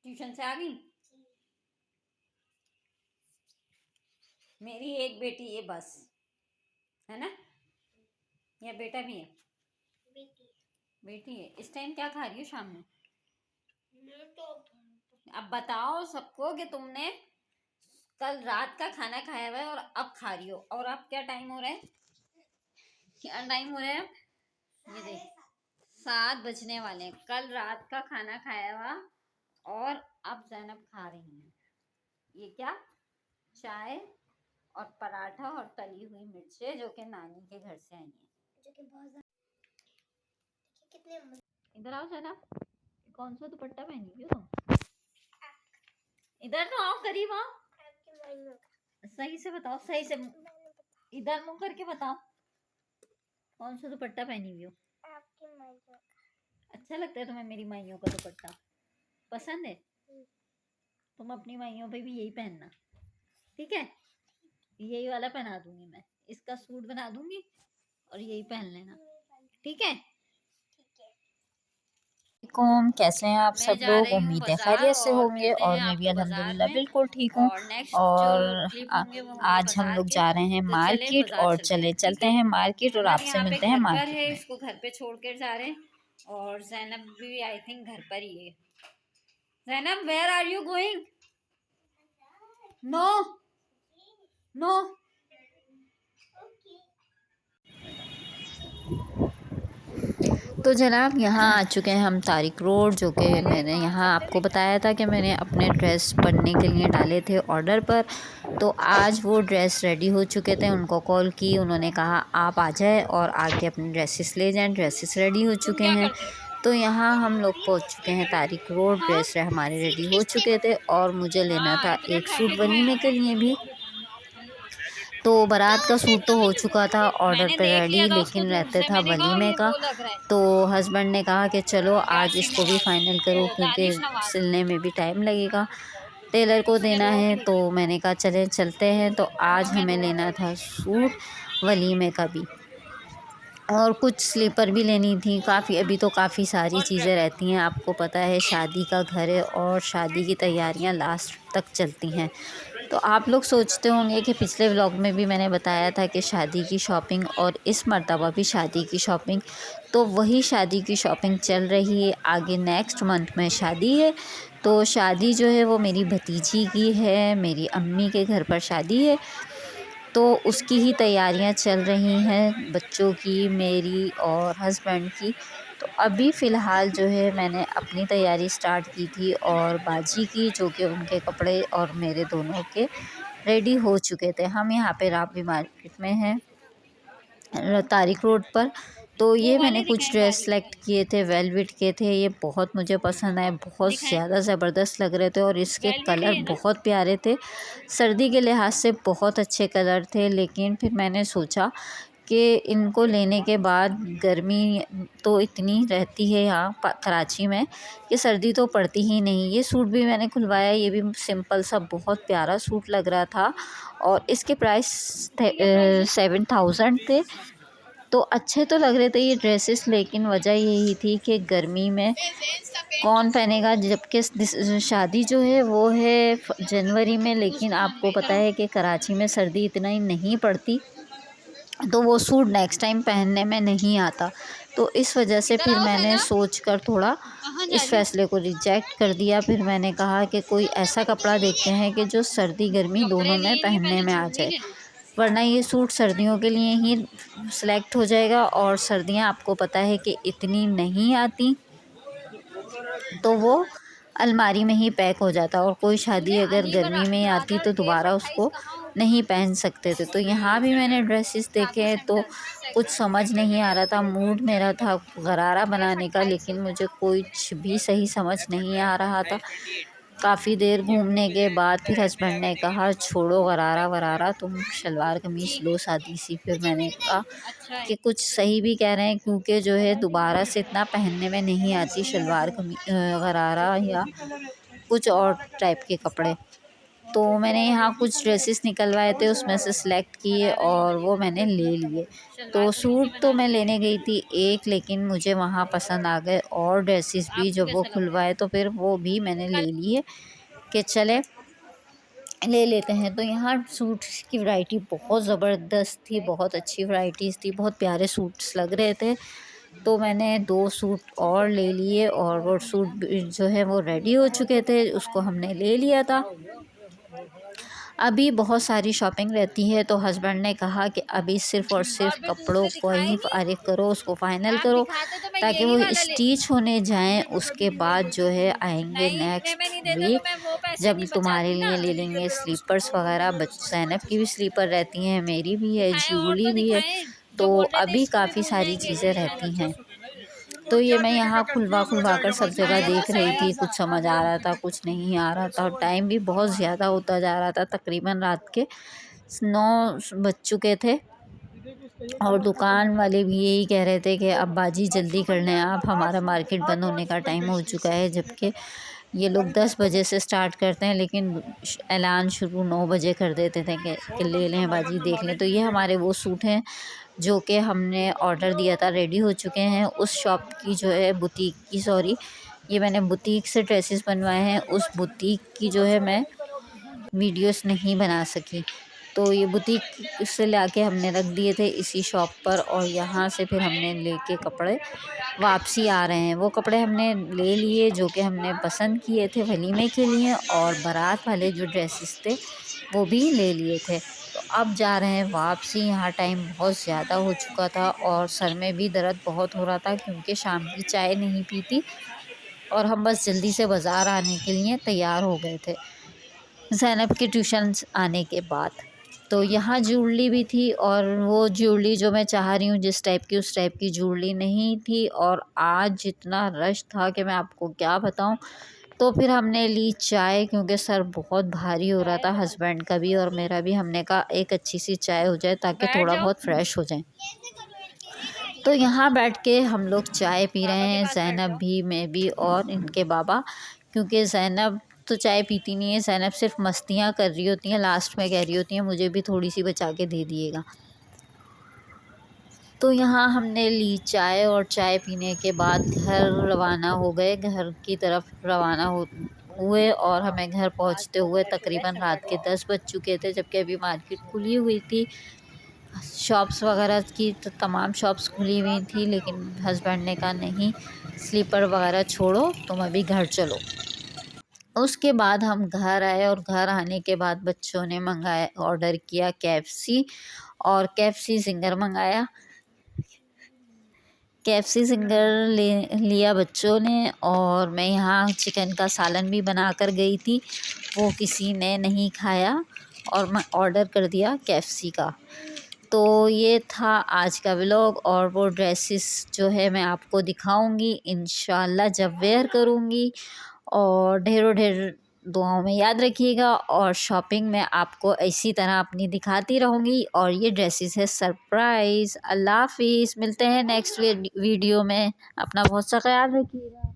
Tuition से आ गई। मेरी एक बेटी है बस, है ना? या बेटा भी है? बेटी है। इस टाइम क्या खा रही हो शाम में? अब बताओ सबको कि तुमने कल रात का खाना खाया हुआ है और अब खा रही हो। और अब क्या टाइम हो रहा है? क्या टाइम हो रहा है? ये देख, 7 बजने वाले हैं। कल रात का खाना खाया हुआ और अब ज़ैनब खा रही है। ये क्या? चाय और पराठा और तली हुई मिर्चें, जो कि नानी के घर से आई है। जो कि बहुत कितने। इधर आओ ज़ैनब, कौन सा दुपट्टा पहनी हुई हो तुम? इधर तो आओ, करीब आओ। सही से बताओ, सही से इधर मुंह करके बताओ, कौन सा दुपट्टा पहनी हुई हो? आपकी माइयों का। अच्छा लगता है तुम्हें मेरी माइयों का दुपट्टा? पसंद है? तुम अपनी माइयों पे भी यही पहनना, ठीक है? यही वाला पहना दूंगी मैं, इसका सूट बना दूंगी और यही पहन लेना, ठीक है? कैसे हैं आप सब लोग? उम्मीद है खैरियत से होंगे और मैं भी अल्हम्दुलिल्लाह बिल्कुल ठीक हूँ। और आज हम लोग जा रहे हैं मार्केट और चलते हैं मार्केट और आपसे मिलते हैं मार्केट में। इसको घर पे छोड़ कर जा रहे हैं और ज़ैनब भी आई थिंक घर पर ही है। Zainab, where are you going? No no. तो जनाब यहाँ आ चुके हैं हम तारिक रोड, जो कि मैंने यहाँ आपको बताया था कि मैंने अपने ड्रेस बनने के लिए डाले थे ऑर्डर पर। तो आज वो ड्रेस रेडी हो चुके थे, उनको कॉल की, उन्होंने कहा आप आ जाए और आके अपने ड्रेसेस ले जाएं। ड्रेसेस रेडी हो चुके हैं। तो यहाँ हम लोग पहुँच चुके हैं तारिक रोड। ड्रेस हमारे रेडी हो चुके थे और मुझे लेना था एक सूट वलीमे के लिए भी। तो बारात का सूट तो हो चुका था ऑर्डर पे रेडी, लेकिन रहते था वलीमे का। तो हस्बैंड ने कहा कि चलो आज इसको भी फाइनल करो, क्योंकि सिलने में भी टाइम लगेगा, टेलर को देना है। तो मैंने कहा चले चलते हैं। तो आज हमें लेना था सूट वलीमे का भी, और कुछ स्लीपर भी लेनी थी। अभी तो काफ़ी सारी चीज़ें रहती हैं, आपको पता है शादी का घर है और शादी की तैयारियां लास्ट तक चलती हैं। तो आप लोग सोचते होंगे कि पिछले व्लॉग में भी मैंने बताया था कि शादी की शॉपिंग, और इस मर्तबा भी शादी की शॉपिंग। तो वही शादी की शॉपिंग चल रही है। आगे नेक्स्ट मंथ में शादी है। तो शादी जो है वो मेरी भतीजी की है, मेरी अम्मी के घर पर शादी है। तो उसकी ही तैयारियां चल रही हैं, बच्चों की, मेरी और हस्बैंड की। तो अभी फ़िलहाल जो है मैंने अपनी तैयारी स्टार्ट की थी, और बाजी की, जो कि उनके कपड़े और मेरे दोनों के रेडी हो चुके थे। हम यहाँ पे राबी मार्केट में हैं, तारिक रोड पर। तो ये मैंने कुछ ड्रेस सेलेक्ट किए थे, वेलवेट के थे। ये बहुत मुझे पसंद आए, बहुत ज़्यादा ज़बरदस्त लग रहे थे और इसके कलर बहुत प्यारे थे। सर्दी के लिहाज से बहुत अच्छे कलर थे। लेकिन फिर मैंने सोचा कि इनको लेने के बाद, गर्मी तो इतनी रहती है यहाँ कराची में कि सर्दी तो पड़ती ही नहीं। ये सूट भी मैंने खुलवाया, ये भी सिंपल सा बहुत प्यारा सूट लग रहा था और इसके प्राइस 7,000 थे। तो अच्छे तो लग रहे थे ये ड्रेसेस, लेकिन वजह यही थी कि गर्मी में कौन पहनेगा, जबकि शादी जो है वो है जनवरी में। लेकिन आपको पता है कि कराची में सर्दी इतना ही नहीं पड़ती, तो वो सूट नेक्स्ट टाइम पहनने में नहीं आता। तो इस वजह से फिर मैंने सोचकर थोड़ा इस फ़ैसले को रिजेक्ट कर दिया। फिर मैंने कहा कि कोई ऐसा कपड़ा देखते हैं कि जो सर्दी गर्मी दोनों में पहनने में आ जाए, वरना ये सूट सर्दियों के लिए ही सिलेक्ट हो जाएगा, और सर्दियां आपको पता है कि इतनी नहीं आती, तो वो अलमारी में ही पैक हो जाता। और कोई शादी अगर गर्मी में आती तो दोबारा उसको नहीं पहन सकते थे। तो यहाँ भी मैंने ड्रेसेस देखे तो कुछ समझ नहीं आ रहा था। मूड मेरा था गरारा बनाने का, लेकिन मुझे कुछ भी सही समझ नहीं आ रहा था। काफ़ी देर घूमने के बाद फिर हस्बैंड ने कहा छोड़ो गरारा वरारा, तुम शलवार कमीज़ लो सादी सी। फिर मैंने कहा कि कुछ सही भी कह रहे हैं, क्योंकि जो है दोबारा से इतना पहनने में नहीं आती शलवार कमीज़ गरारा या कुछ और टाइप के कपड़े। तो मैंने यहाँ कुछ ड्रेसेस निकलवाए थे, उसमें से सिलेक्ट किए और वो मैंने ले लिए। तो सूट तो मैं लेने गई थी एक, लेकिन मुझे वहाँ पसंद आ गए और ड्रेसेस भी जब वो खुलवाए तो फिर वो भी मैंने ले लिए कि चले ले लेते हैं। तो यहाँ सूट्स की वैरायटी बहुत ज़बरदस्त थी, बहुत अच्छी वैराइटीज़ थी, बहुत प्यारे सूट्स लग रहे थे। तो मैंने 2 सूट और ले लिए और वो सूट जो है वो रेडी हो चुके थे, उसको हमने ले लिया था। अभी बहुत सारी शॉपिंग रहती है तो हस्बैंड ने कहा कि अभी सिर्फ़ और सिर्फ कपड़ों को ही फारिग करो, उसको फ़ाइनल करो ताकि वो स्टिच होने जाएं। उसके बाद जो है आएंगे नेक्स्ट वीक, जब तुम्हारे लिए ले लेंगे स्लीपर्स वगैरह। ज़ैनब की भी स्लीपर रहती हैं, मेरी भी है, जूली भी है, तो अभी काफ़ी सारी चीज़ें रहती हैं। तो ये मैं यहाँ खुलवा कर सब जगह देख रही थी, कुछ समझ आ रहा था, कुछ नहीं आ रहा था और टाइम भी बहुत ज़्यादा होता जा रहा था। तकरीबन रात के 9 बज चुके थे और दुकान वाले भी यही कह रहे थे कि अब बाजी जल्दी कर लें आप, हमारा मार्केट बंद होने का टाइम हो चुका है। जबकि ये लोग 10 बजे से स्टार्ट करते हैं, लेकिन ऐलान शुरू 9 बजे कर देते थे कि ले लें बाजी, देख लें। तो ये हमारे वो सूट हैं जो कि हमने ऑर्डर दिया था, रेडी हो चुके हैं। उस शॉप की जो है बुटीक की, सॉरी, ये मैंने बुटीक से ड्रेसेस बनवाए हैं। उस बुटीक की जो है मैं वीडियोस नहीं बना सकी, तो ये बुटीक से लाके हमने रख दिए थे इसी शॉप पर और यहाँ से फिर हमने लेके कपड़े वापसी आ रहे हैं। वो कपड़े हमने ले लिए जो कि हमने पसंद किए थे वलीमे के लिए, और बारात वाले जो ड्रेसेस थे वो भी ले लिए थे। तो अब जा रहे हैं वापसी। यहाँ टाइम बहुत ज़्यादा हो चुका था और सर में भी दर्द बहुत हो रहा था क्योंकि शाम की चाय नहीं पीती और हम बस जल्दी से बाज़ार आने के लिए तैयार हो गए थे ज़ैनब के ट्यूशन आने के बाद। तो यहाँ ज्वेलरी भी थी और वो ज्वेलरी जो मैं चाह रही हूँ जिस टाइप की, उस टाइप की ज्वेलरी नहीं थी। और आज जितना रश था कि मैं आपको क्या बताऊँ। तो फिर हमने ली चाय क्योंकि सर बहुत भारी हो रहा था, हस्बैंड का भी और मेरा भी। हमने कहा एक अच्छी सी चाय हो जाए ताकि थोड़ा बहुत फ्रेश हो जाए। तो यहाँ बैठ के हम लोग चाय पी रहे हैं, ज़ैनब भी, मैं भी और इनके बाबा। क्योंकि ज़ैनब तो चाय पीती नहीं है, ज़ैनब सिर्फ मस्तियाँ कर रही होती हैं, लास्ट में कह रही होती हैं मुझे भी थोड़ी सी बचा के दे दिएगा। तो यहाँ हमने ली चाय और चाय पीने के बाद घर रवाना हो गए, घर की तरफ रवाना हुए और हमें घर पहुँचते हुए तकरीबन रात के 10 बज चुके थे। जबकि अभी मार्केट खुली हुई थी, शॉप्स वगैरह की तो तमाम शॉप्स खुली हुई थी, लेकिन हस्बैंड ने कहा नहीं, स्लीपर वगैरह छोड़ो, तुम अभी घर चलो। उसके बाद हम घर आए और घर आने के बाद बच्चों ने मंगाया, ऑर्डर किया KFC और KFC ज़िंगर मंगाया। KFC ज़िंगर लिया बच्चों ने और मैं यहाँ चिकन का सालन भी बना कर गई थी, वो किसी ने नहीं खाया और मैं ऑर्डर कर दिया KFC का। तो ये था आज का व्लॉग और वो ड्रेसेस जो है मैं आपको दिखाऊंगी इंशाल्लाह जब वेयर करूँगी। और ढेरों ढेर दुआओं में याद रखिएगा और शॉपिंग में आपको इसी तरह अपनी दिखाती रहूँगी। और ये ड्रेसेस है सरप्राइज़। अल्लाह हाफिज़, मिलते हैं नेक्स्ट वीडियो में। अपना बहुत सा ख्याल रखिएगा।